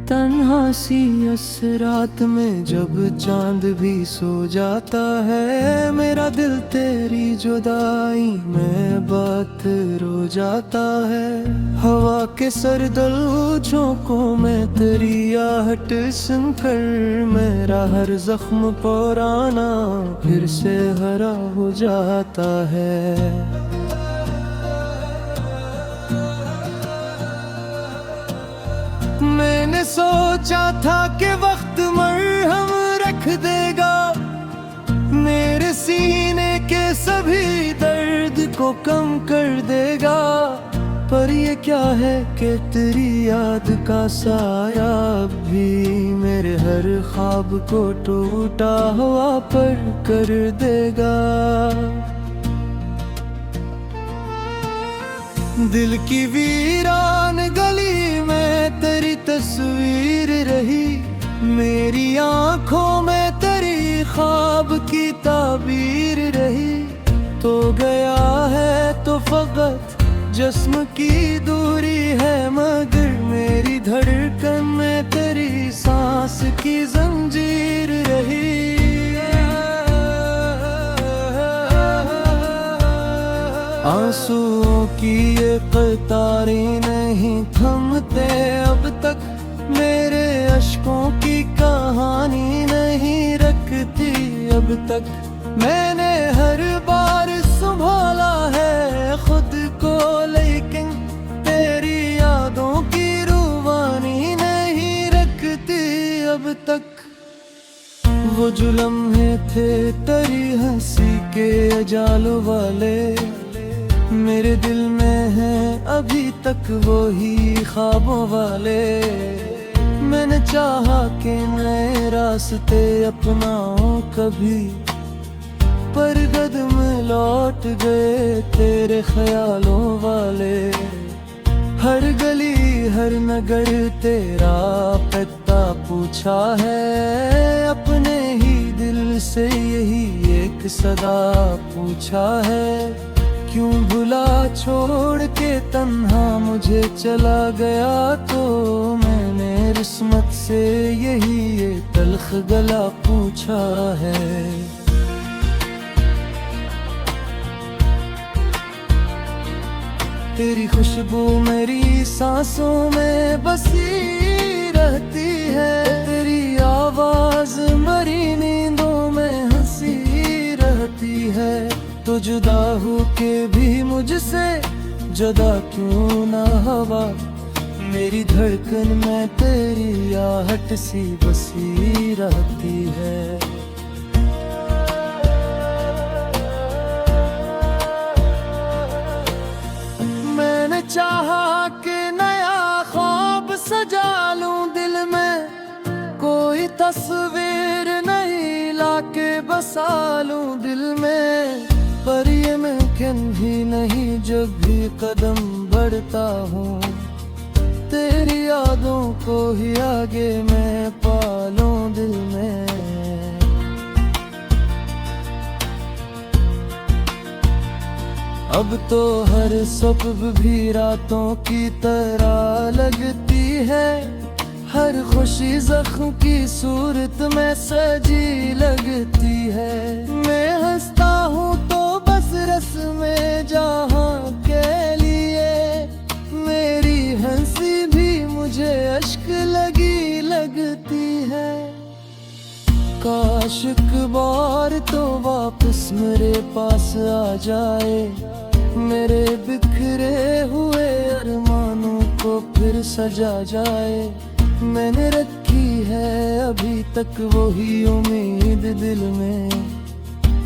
तन्हा सी इस रात में जब चांद भी सो जाता है, मेरा दिल तेरी जुदाई में बात रो जाता है। हवा के सर्दल झोंकों में तेरी आहट सुनकर मेरा हर जख्म पुराना फिर से हरा हो जाता है। मैंने सोचा था कि वक्त मरहम रख देगा, मेरे सीने के सभी दर्द को कम कर देगा। पर ये क्या है कि तेरी याद का साया भी मेरे हर ख्वाब को टूटा हुआ पर कर देगा। दिल की वीरान गली में तेरी तस्वीर रही, मेरी आंखों में तेरी ख्वाब की ताबीर रही। तो गया है तो फकत जिस्म की दूरी है, मगर मेरी धड़कन में तेरी सांस की जंजीर रही। आंसुओं की ये कतारें नहीं थमते अब तक, मेरे अश्कों की कहानी नहीं रखती अब तक। मैंने हर बार संभाला है खुद को, लेकिन तेरी यादों की रूबानी नहीं रखती अब तक। वो जो लम्हे थे तेरी हंसी के अजालों वाले, मेरे दिल में है अभी तक वो ही ख्वाबों वाले। मैंने चाहा कि नए रास्ते अपनाऊं कभी, पर कदम लौट गए तेरे ख्यालों वाले। हर गली हर नगर तेरा पता पूछा है, अपने ही दिल से यही एक सदा पूछा है। क्यों भुला छोड़ के तन्हा मुझे चला गया, तो मैंने किस्मत से यही ये तल्ख गला पूछा है। तेरी खुशबू मेरी सांसों में बसी रहती है, तेरी आवाज मरी नींदों में हंसी रहती है। तो जुदा हो के भी मुझसे जुदा क्यों ना हवा, मेरी धड़कन में तेरी आहट सी बसी रहती है। मैंने चाहा कि नया ख्वाब सजा लूं दिल में, कोई तस्वीर नहीं लाके बसा लूं दिल में। पर ये मुमकिन भी नहीं जब भी कदम बढ़ता हूँ, तेरी यादों को ही आगे मैं पालूं दिल में। अब तो हर सुबह भी रातों की तरह लगती है, हर खुशी जख्म की सूरत में सजी लगती है। मैं हंसता हूँ तो बस रस्में जहाँ के लिए, मेरी हंसी भी मुझे अश्क लगी लगती है। काश एक बार तो वापस मेरे पास आ जाए, मेरे बिखरे हुए अरमानों को फिर सजा जाए। मैंने रखी है अभी तक वही उम्मीद दिल में,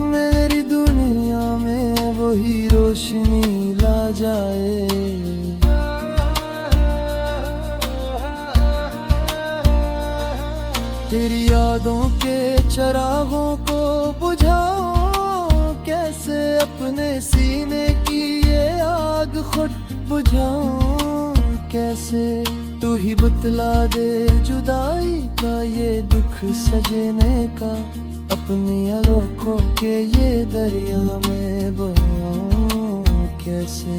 मेरी दुनिया में वही रोशनी ला जाए। तेरी यादों के चरागों को बुझाऊं कैसे, अपने सीने की ये आग खुद बुझाऊं कैसे। तू ही बतला दे जुदाई का ये दुख सजने का, अपनी आंखों के ये दरिया में बहाऊं कैसे।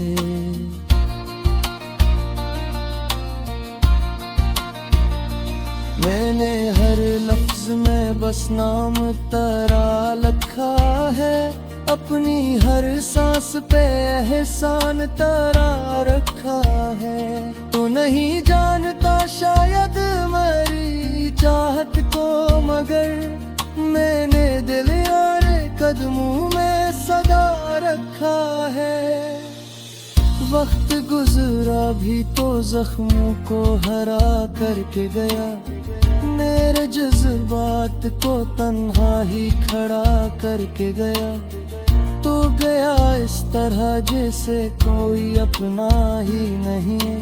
में बस नाम तेरा लिखा है, अपनी हर सांस पे एहसान तेरा रखा है। तू नहीं जानता शायद मेरी चाहत को, मगर मैंने दिल यार कदमों में सदा रखा है। वक्त गुजरा भी तो जख्मों को हरा करके गया, मेरे जज्बात को तन्हा ही खड़ा करके गया। तो गया इस तरह जैसे कोई अपना ही नहीं,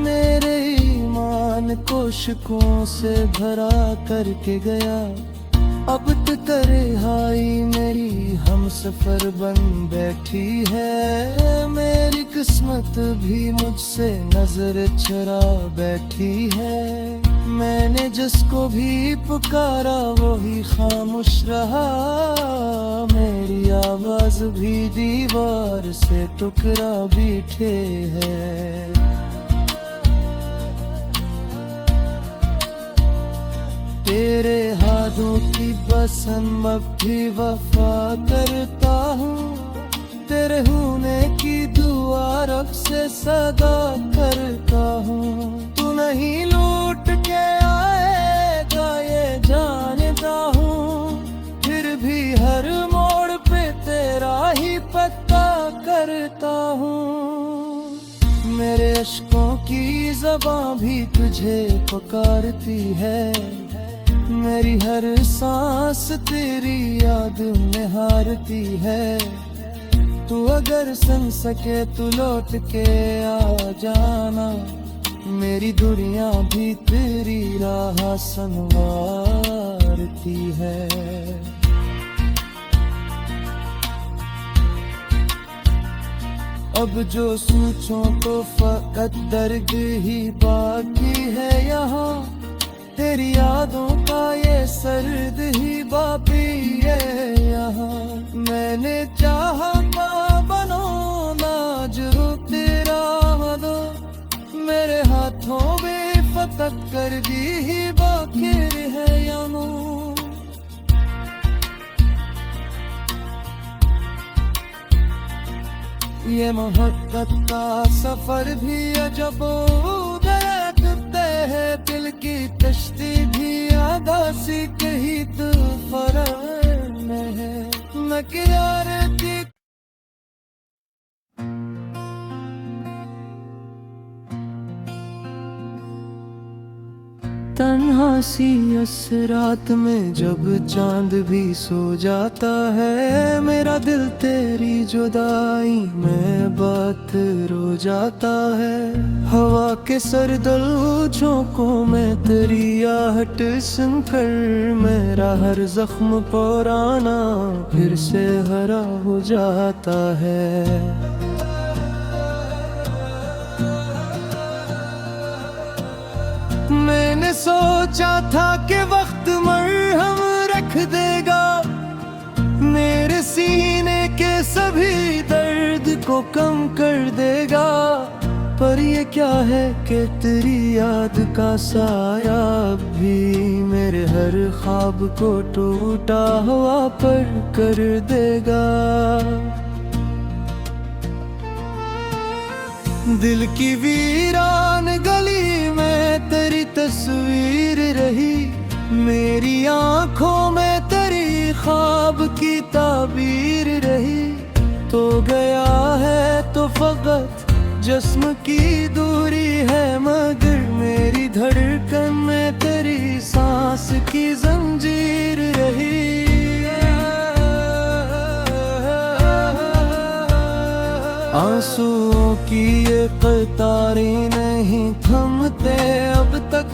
मेरे ईमान को शिकों से भरा करके गया। अब तक रिहाई मेरी हम सफर बन बैठी है, मेरी किस्मत भी मुझसे नजर चुरा बैठी है। मैंने जिसको भी पुकारा वही खामोश रहा, मेरी आवाज भी दीवार से टुकड़ा बैठे है। तेरे हाथों की बसम अब भी वफा करता हूँ, तेरे होने की दुआ रब से सदा करता हूँ। तू नहीं लूट के आएगा ये जानता हूँ, फिर भी हर मोड़ पे तेरा ही पता करता हूँ। मेरे अश्कों की ज़बां भी तुझे पुकारती है, मेरी हर सांस तेरी याद में हारती है। तू अगर सुन सके तो लौट के आ जाना, मेरी दुनिया भी तेरी राह संवारती है। अब जो सोचो तो फकत दर्द ही बाकी है यहाँ, तेरी यादों का ये सर्द ही बाकी है यहाँ। मैंने चाहा ना बनो ना जो तेरा दो, मेरे हाथों में फतक कर दी ही बाकी है यानो। ये मोहब्बत का सफर भी अजब देखते है, दिल की कश्ती भी आदासी कही तो फरार में है। मैं किनारे की तन्हा सी इस रात में जब चांद भी सो जाता है, मेरा दिल तेरी जुदाई में बात रो जाता है। हवा के सर्दल झोंकों में तेरी आहट सुनकर मेरा हर जख्म पुराना फिर से हरा हो जाता है। मैंने सोचा था कि वक्त मरहम रख देगा, मेरे सीने के सभी दर्द को कम कर देगा। पर ये क्या है कि तेरी याद का साया भी मेरे हर ख्वाब को टूटा हुआ पर कर देगा। दिल की वीरान गली में तेरी तस्वीर रही, मेरी आंखों में तेरी ख्वाब की ताबीर रही। तो गया है तो फकत जिस्म की दूरी है, मगर मेरी धड़कन में तेरी सांस की जंजीर रही। आंसुओं की ये कतारें नहीं थमते अब तक,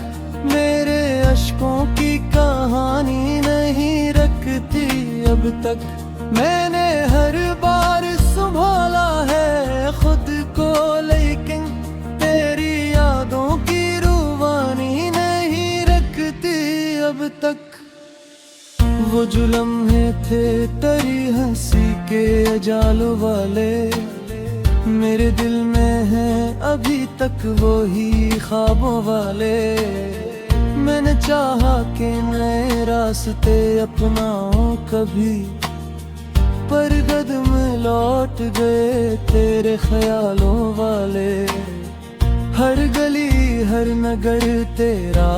मेरे अश्कों की कहानी नहीं रखती अब तक। मैंने हर बार संभाला है खुद को, लेकिन तेरी यादों की रूबानी नहीं रखती अब तक। वो जो लम्हे थे तेरी हंसी के अजालों वाले, मेरे दिल में है अभी तक वो ही ख्वाबों वाले। मैंने चाहा कि नए रास्ते अपनाऊं कभी, पर कदम लौट गए तेरे ख्यालों वाले। हर गली हर नगर तेरा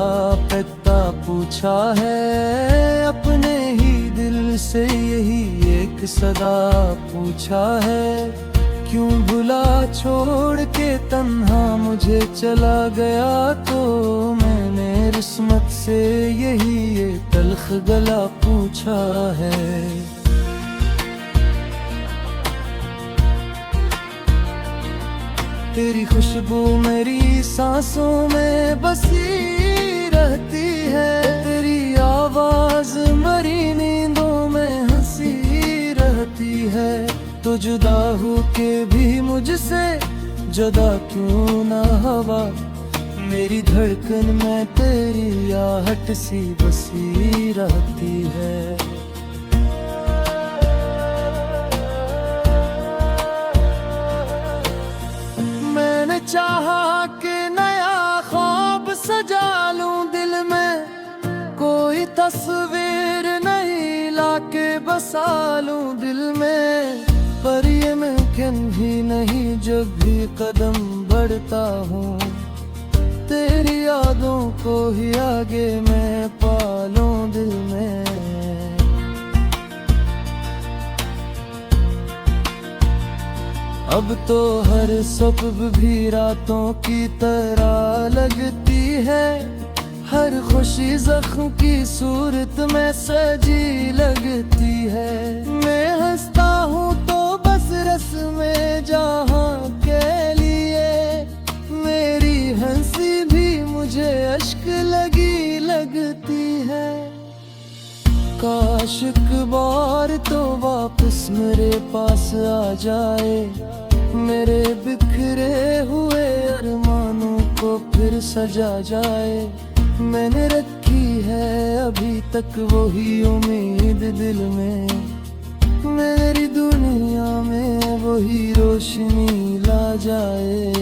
पता पूछा है, अपने ही दिल से यही एक सदा पूछा है। क्यों भुला छोड़ के तन्हा मुझे चला गया, तो मैंने किस्मत से यही ये तल्ख गला पूछा है। तेरी खुशबू मेरी सांसों में बसी रहती है, तेरी आवाज मरी नींदों में हंसी रहती है। तो जुदा हो के भी मुझसे जुदा क्यों ना हवा, मेरी धड़कन में तेरी आहट सी बसी रहती है। मैंने चाहा कि नया ख्वाब सजा लूं दिल में, कोई तस्वीर नहीं लाके बसा लूं दिल में। पर ये मुमकिन भी नहीं जब भी कदम बढ़ता हूँ, तेरी यादों को ही आगे मैं पालूं दिल में। अब तो हर सुबह भी रातों की तरह लगती है, हर खुशी जख्म की सूरत में सजी लगती है। मैं हंसता हूँ तो बस रस्म जहाँ के लिए, मेरी हंसी भी मुझे अश्क लगी लगती है। काश एक बार तो वापस मेरे पास आ जाए, मेरे बिखरे हुए अरमानों को फिर सजा जाए। मैंने रखी है अभी तक वही उम्मीद दिल में, मेरी दुनिया में वही रोशनी ला जाए।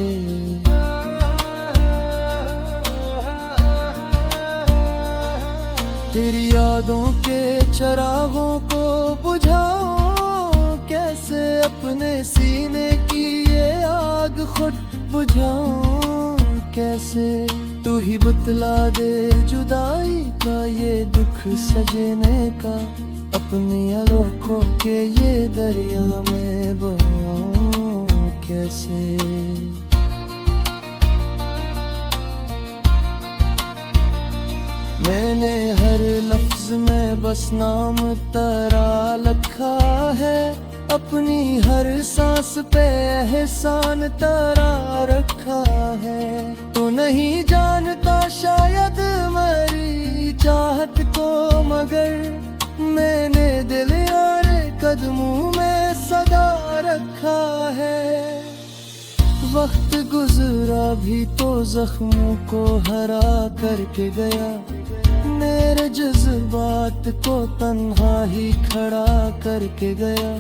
तेरी यादों के चरागों को बुझाऊं कैसे, अपने सीने की ये आग खुद बुझाऊं कैसे। तू ही बतला दे जुदाई का ये दुख सजने का, अपनी आंखों के ये दरिया में बहाऊं कैसे। मैंने हर लफ्ज में बस नाम तेरा लिखा है, अपनी हर सांस पे एहसान तेरा रखा है। तू नहीं जानता शायद मेरी चाहत को, मगर मैंने दिल यार कदमों में सदा रखा है। वक्त गुजरा भी तो जख्मों को हरा करके गया, मेरे जज्बात को तन्हा ही खड़ा करके गया।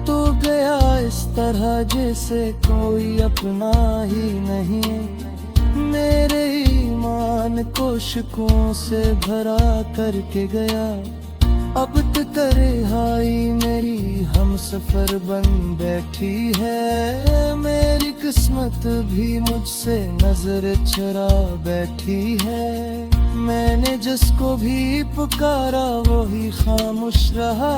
तो गया इस तरह जैसे कोई अपना ही नहीं, मेरे ईमान को शिकों से भरा करके गया। अब तो करे हाई मेरी हम सफर बन बैठी है, मेरी किस्मत भी मुझसे नजर चुरा बैठी है। मैंने जिसको भी पुकारा वही खामोश रहा,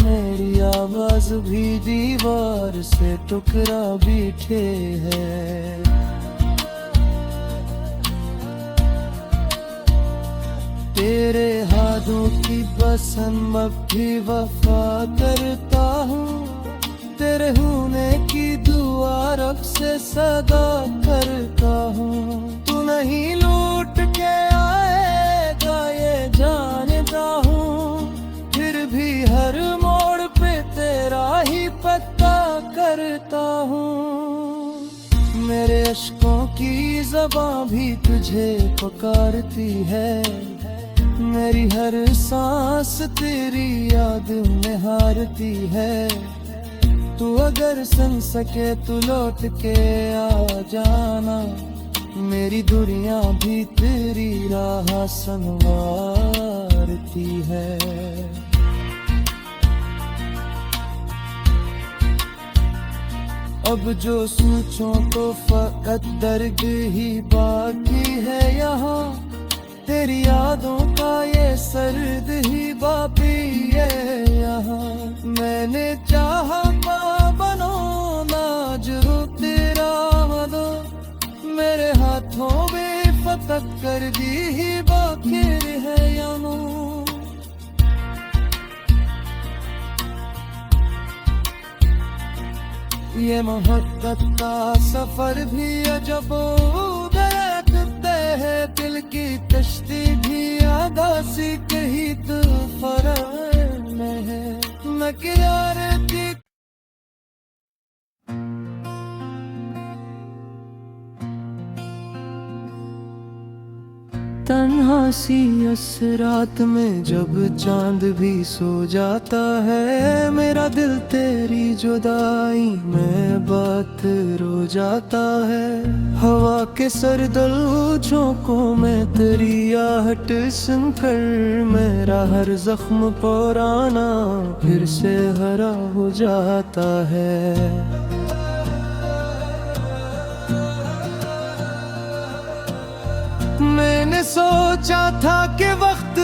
मेरी आवाज भी दीवार से टुकड़ा बैठे है। तेरे हाथों की पसंद अब भी वफा करता हूँ, तेरे होने की दुआ रब से सदा करता हूँ। तू नहीं लूट के आएगा ये जानता हूँ, फिर भी हर मोड़ पे तेरा ही पता करता हूँ। मेरे अश्कों की ज़बां भी तुझे पुकारती है, मेरी हर सांस तेरी याद में हारती है। तू अगर सुन सके तो लौट के आ जाना, मेरी दुनिया भी तेरी राह संवारती है। अब जो सोचो तो फकत दर्द ही बाकी है यहाँ, तेरी यादों का ये सर्द ही बापी है यहाँ। मैंने चाहा बनो ना जो तेरा दो, मेरे हाथों में फतक कर दी ही बाकी है यानो। ये मोहब्बत का सफर भी अजब देखते है, दिल की कश्ती भी आगासी कहीं तो फरार में है। मैं किनारे की तन्हा सी उस रात में जब चांद भी सो जाता है, मेरा दिल तेरी जुदाई में बात रो जाता है। हवा के सर्दल झोंकों में तेरी आहट सुनकर मेरा हर जख्म पुराना फिर से हरा हो जाता है। मैंने सोचा था कि वक्त